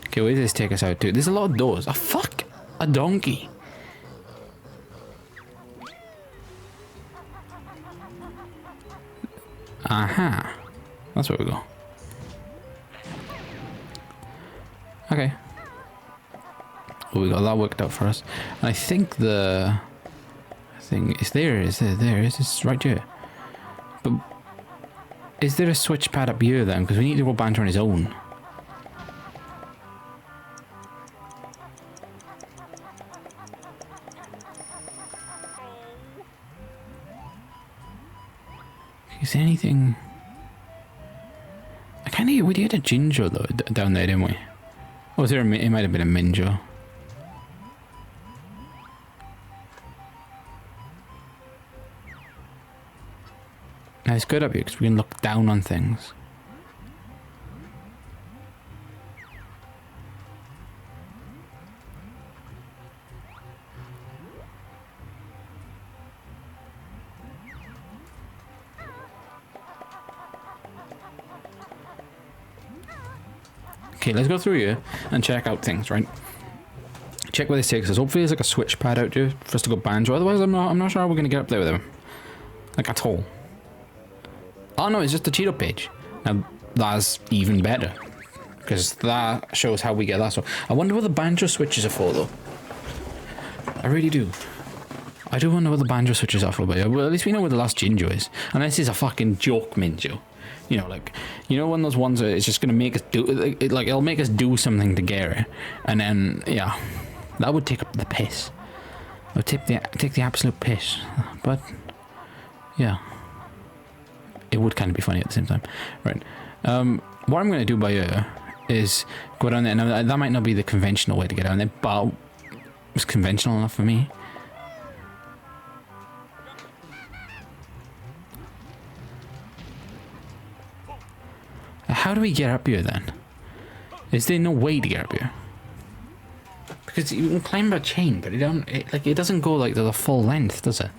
Okay, where does this take us out to? There's a lot of doors. Oh fuck! A donkey. Aha. That's where we go. Okay. Well, we got that worked out for us. And I think the thing is there. Is this right here? But is there a switch pad up here then? Because we need to go Banjo on his own. Is there anything? I kind of we did a Jinjo though down there, didn't we? Or was there it might have been a Minjo. Now it's good up here because we can look down on things. Okay, let's go through here and check out things, right? Check where this takes us. Hopefully there's like a switch pad out here for us to go Banjo. Otherwise, I'm not sure how we're going to get up there with him. Like, at all. Oh, no, it's just the Cheeto page. Now, that's even better. Because that shows how we get that. So, I wonder what the Banjo switches are for, though. I really do. I do wonder what the Banjo switches are for, but well, at least we know where the last Jinjo is. And this is a fucking joke Minjo. You know, like, you know, one of those ones that it's just going to make us do, like, it'll make us do something to get it. And then, yeah, that would take up the piss. It would take the absolute piss. But, yeah. It would kind of be funny at the same time. Right. What I'm going to do by here is go down there. Now, that might not be the conventional way to get down there, but it's conventional enough for me. How do we get up here then? Is there no way to get up here? Because you can climb a chain, but it doesn't go like to the full length, does it?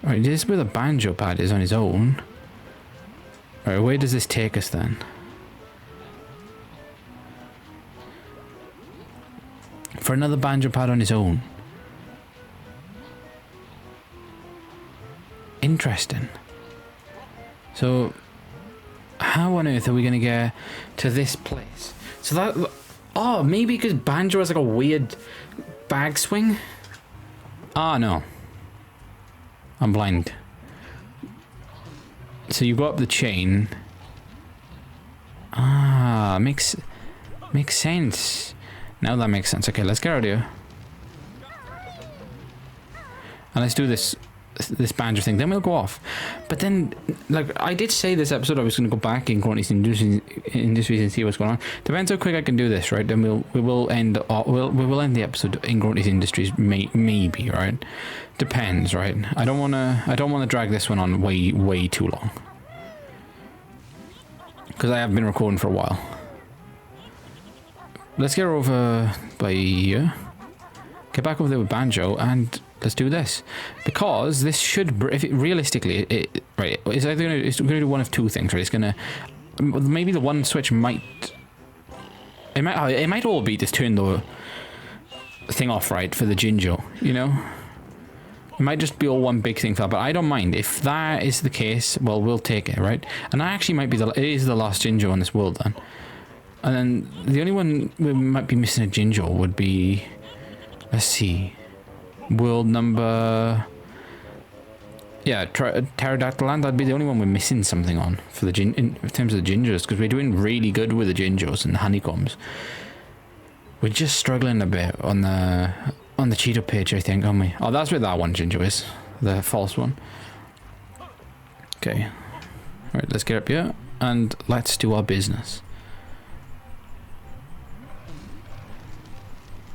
Alright, this is where the Banjo pad is on his own. Alright, where does this take us then? For another Banjo pad on his own. Interesting. So, how on earth are we going to get to this place? So that... Oh, maybe because Banjo has like a weird bag swing? Ah, no. I'm blind. So you go up the chain. Ah, makes sense. Now that makes sense. Okay, let's get out of here. And let's do this Banjo thing, then we'll go off. But then, like, I did say this episode I was going to go back in Gruntly's Industries and see what's going on. Depends how quick I can do this, right? Then we will end the episode in Gruntly's Industries, maybe, right? Depends, right? I don't want to drag this one on way too long, because I have been recording for a while. Let's get over by here. Get back over there with Banjo and let's do this, because this should, if it realistically, right, it's either gonna do one of two things, right? It's gonna, maybe the one switch might, it might all be just turn the thing off, right, for the Jinjo, you know. It might just be all one big thing for that, but I don't mind if that is the case. Well, we'll take it, right? And that actually might be it is the last Jinjo in this world then. And then the only one we might be missing a Jinjo would be, let's see. World number... Yeah, Pterodactyl Land, that'd be the only one we're missing something on for the in terms of the Jinjos, because we're doing really good with the Jinjos and the honeycombs. We're just struggling a bit on the Cheeto page, I think, aren't we? Oh, that's where that one Jinjo is. The false one. Okay. Alright, let's get up here and let's do our business.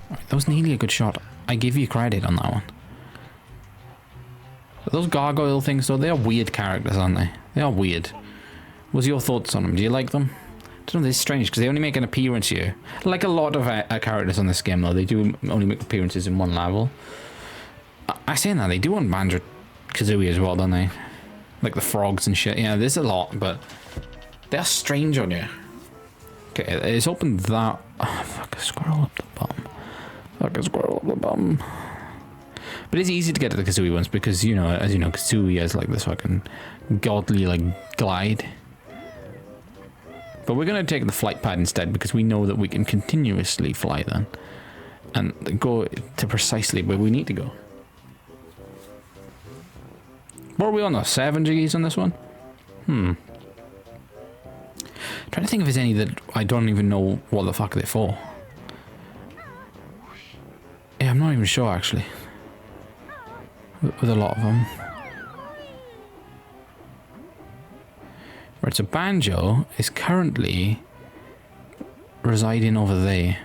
Alright, that was nearly a good shot. I give you credit on that one. Those gargoyle things, though, they are weird characters, aren't they? They are weird. What's your thoughts on them? Do you like them? I don't know, this is strange, because they only make an appearance here. Like a lot of characters on this game, though, they do only make appearances in one level. I say that, they do on Banjo-Kazooie as well, don't they? Like the frogs and shit. Yeah, there's a lot, but they're strange on you. Okay, it's opened that... Oh, fuck, a squirrel up the bum. Like a squirrel up the bum. But it's easy to get to the Kazooie ones because, you know, as you know, Kazooie has like this fucking godly like glide. But we're going to take the flight pad instead because we know that we can continuously fly then. And go to precisely where we need to go. What are we on, 7 G's on this one? Trying to think if there's any that I don't even know what the fuck they're for. Yeah, I'm not even sure actually. With a lot of them. Right, so Banjo is currently residing over there.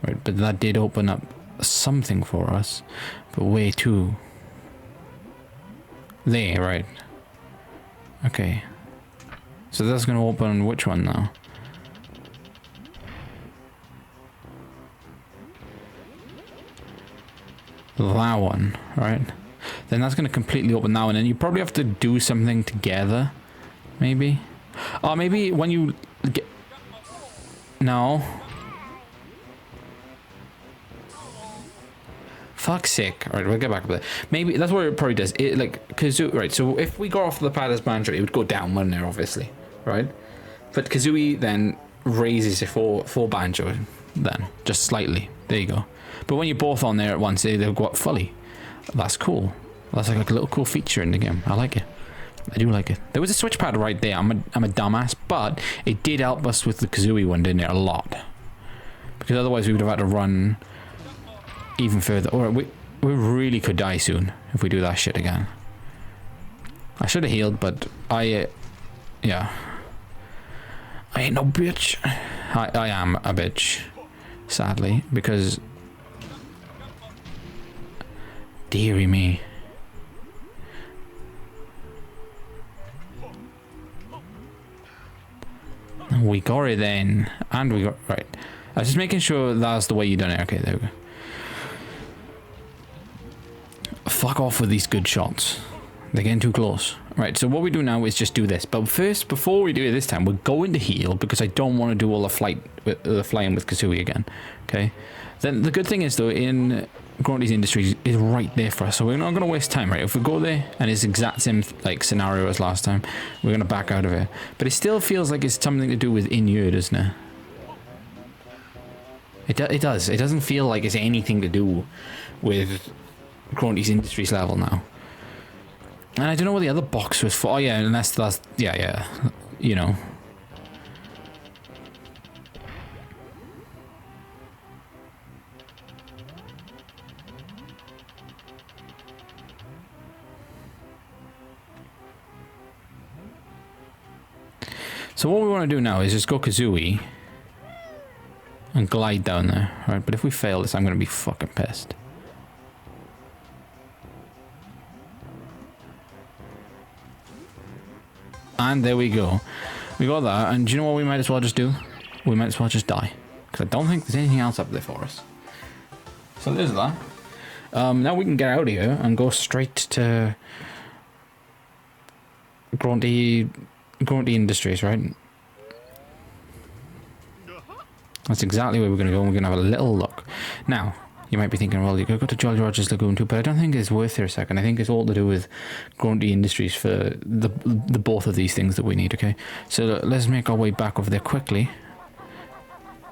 Right, but that did open up something for us. But way too... There, right. Okay. So that's going to open which one now? That one, right? Then that's going to completely open that one, and you probably have to do something together, maybe. Or maybe when you get... No. Fuck's sake. Alright, we'll get back up there. Maybe that's what it probably does. It like Kazooie, right, so if we got off the pad as Banjo, it would go down one there, obviously. Right? But Kazooie then raises it for Banjo then. Just slightly. There you go. But when you're both on there at once, they'll go up fully. That's cool. That's like a little cool feature in the game. I like it. I do like it. There was a switch pad right there. I'm a dumbass, but it did help us with the Kazooie one, didn't it? A lot. Because otherwise we would have had to run even further. Or we really could die soon if we do that shit again. I should have healed, but yeah. I ain't no bitch. I am a bitch, sadly, because dearie me. We got it then, and we got right. I was just making sure that's the way you done it. Okay, there we go. Fuck off with these good shots. They're getting too close. Right, so what we do now is just do this. But first, before we do it this time, we're going to heal because I don't want to do all the flying with Kazooie again. Okay. Then the good thing is though, in Grunty's Industries is right there for us, so we're not going to waste time, right? If we go there and it's the exact same like scenario as last time, we're going to back out of it. But it still feels like it's something to do with in-year, doesn't it? It does. It doesn't feel like it's anything to do with Grunty's Industries level now. And I don't know what the other box was for. Oh yeah, and that's yeah, you know. So what we want to do now is just go Kazooie and glide down there, right? But if we fail this, I'm going to be fucking pissed. And there we go. We got that, and do you know what we might as well just do? We might as well just die. Because I don't think there's anything else up there for us. So there's that. Now we can get out of here and go straight to Grunty Industries, right? That's exactly where we're going to go. We're going to have a little look. Now, you might be thinking, well, you could go to Jolly Roger's Lagoon too, but I don't think it's worth it a second. I think it's all to do with Grunty Industries for the both of these things that we need, okay? So let's make our way back over there quickly.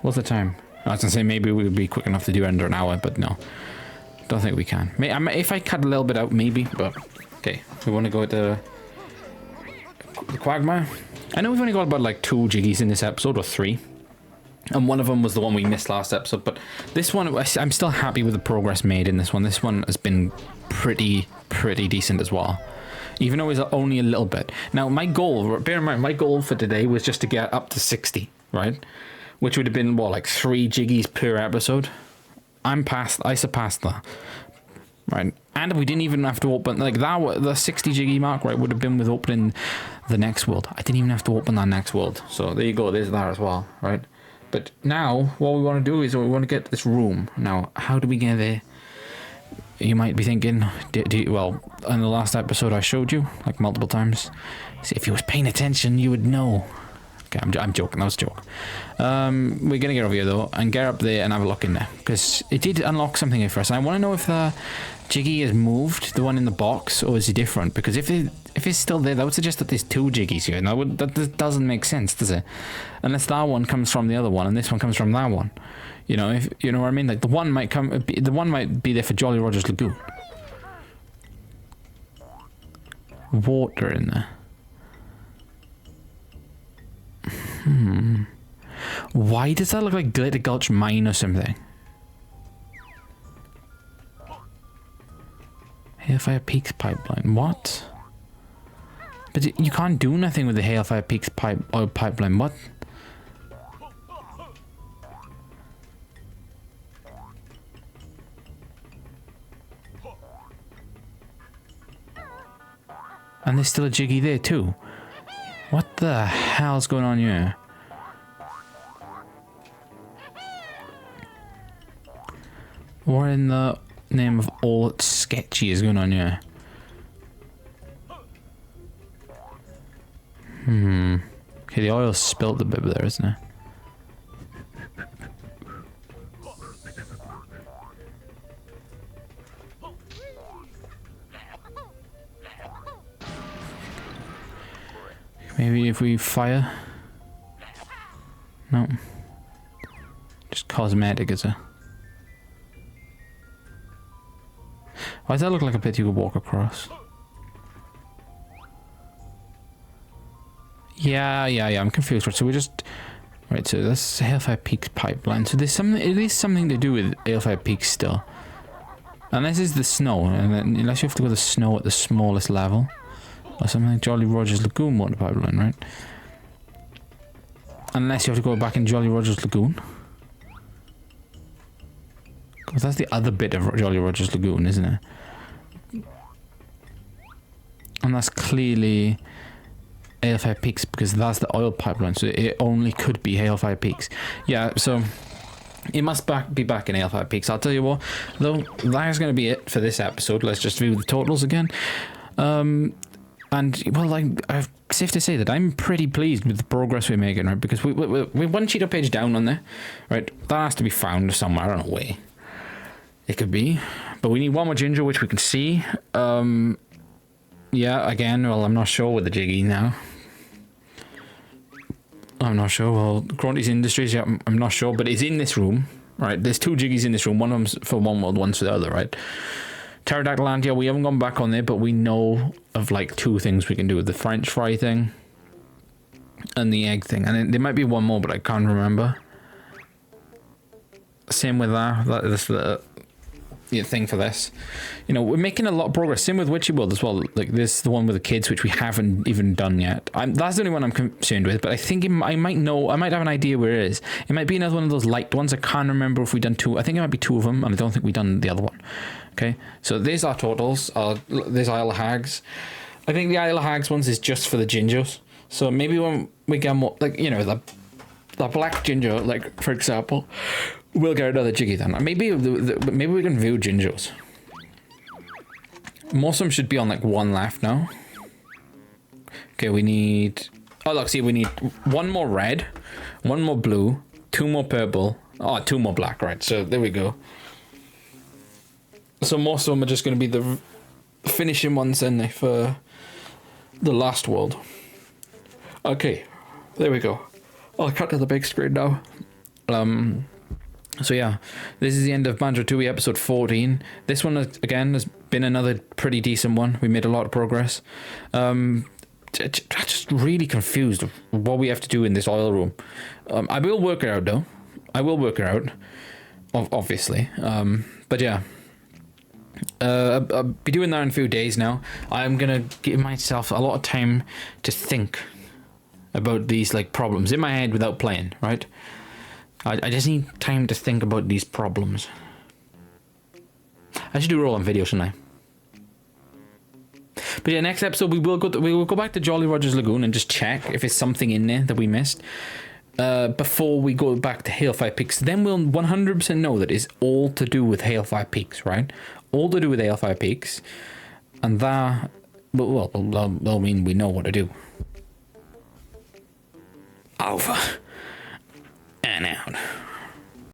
What's the time? I was going to say maybe we would be quick enough to do under an hour, but no. Don't think we can. If I cut a little bit out, maybe, but... Okay, we want to go to the Quagmire. I know we've only got about like 2 Jiggies in this episode, or 3. And one of them was the one we missed last episode, but this one, I'm still happy with the progress made in this one. This one has been pretty decent as well. Even though it's only a little bit. Now, my goal, bear in mind, my goal for today was just to get up to 60, right? Which would have been, what, like 3 Jiggies per episode? I surpassed that. Right? And we didn't even have to open, like that, the 60 Jiggy mark, right, would have been with opening the next world. I didn't even have to open that next world. So there you go, there's that as well, right? But now, what we want to do is we want to get this room. Now, how do we get there? You might be thinking, well, in the last episode I showed you, like multiple times. See, if you was paying attention, you would know. Okay, I'm joking, that was a joke. We're going to get over here, though, and get up there and have a look in there. Because it did unlock something here for us. I want to know if the Jiggy has moved, the one in the box, or is it different? Because if it's still there, that would suggest that there's 2 Jiggies here. Now, that doesn't make sense, does it? Unless that one comes from the other one, and this one comes from that one. You know, if you know what I mean? Like, the one might be there for Jolly Roger's Lagoon. Water in there. Why does that look like Glitter Gulch Mine or something? Hailfire Peaks pipeline. What? But you can't do nothing with the Hailfire Peaks oil pipeline. What? And there's still a Jiggy there too. What the hell's going on here? What in the name of all sketchy is going on here? Okay, Okay, the oil spilt a bit there, isn't it? Maybe if we fire? No. Just cosmetic, is it? Why does that look like a bit you could walk across? Yeah, I'm confused. So we just... Right, so that's Hailfire Peaks pipeline. So there's something, at least something to do with Hailfire Peaks still. Unless it's the snow, and then, unless you have to go to the snow at the smallest level. Or something like Jolly Roger's Lagoon water pipeline, right? Unless you have to go back in Jolly Roger's Lagoon. Because that's the other bit of Jolly Roger's Lagoon, isn't it? And that's clearly Hailfire Peaks, because that's the oil pipeline, so it only could be Hailfire Peaks. Yeah, so it must be back in Hailfire Peaks. I'll tell you what, though, that's going to be it for this episode. Let's just view the totals again. And, well, I'm safe to say that I'm pretty pleased with the progress we're making, right? Because we're one Cheeto page down on there, right? That has to be found somewhere. I don't know where it could be. But we need one more ginger, which we can see. Yeah, again, well, I'm not sure with the jiggy now. I'm not sure. Well, Grunty's Industries, yeah, I'm not sure. But it's in this room, right? There's two jiggies in this room. One of them's for one world, one's for the other, right? Pterodactyl Ant, yeah, we haven't gone back on there, but we know of like two things we can do with the French fry thing and the egg thing. And then there might be one more, but I can't remember. Same with that. That's the thing for this. You know, we're making a lot of progress. Same with Witchy World as well. Like this, the one with the kids, which we haven't even done yet. That's the only one I'm concerned with. But I think I might have an idea where it is. It might be another one of those light ones. I can't remember if we've done two. I think it might be two of them, and I don't think we've done the other one. Okay, so there's our totals. There's Isle of Hags. I think the Isle of Hags ones is just for the gingers. So maybe when we get more, like, you know, the black ginger, like, for example, we'll get another jiggy then. Maybe maybe we can view gingers. Most of them should be on like one left now. Okay, we need... Oh, look, see, we need one more red, one more blue, two more purple, two more black, right? So there we go. So most of them are just going to be the finishing ones, then, for the last world. Okay, there we go. I'll cut to the big screen now. So yeah, this is the end of Banjo Tooie episode 14. This one, again, has been another pretty decent one. We made a lot of progress. I'm just really confused of what we have to do in this oil room. I will work it out, though. I will work it out, obviously. But yeah. I'll be doing that in a few days now. I'm gonna give myself a lot of time to think about these like problems in my head without playing, right? I just need time to think about these problems. I should do a roll on video, shouldn't I? But yeah, next episode we will go back to Jolly Roger's Lagoon and just check if there's something in there that we missed. Before we go back to Hailfire Peaks, then we'll 100% know that it's all to do with Hailfire Peaks, right? All to do with Hailfire Peaks, and that, well, that'll mean we know what to do. Over and out.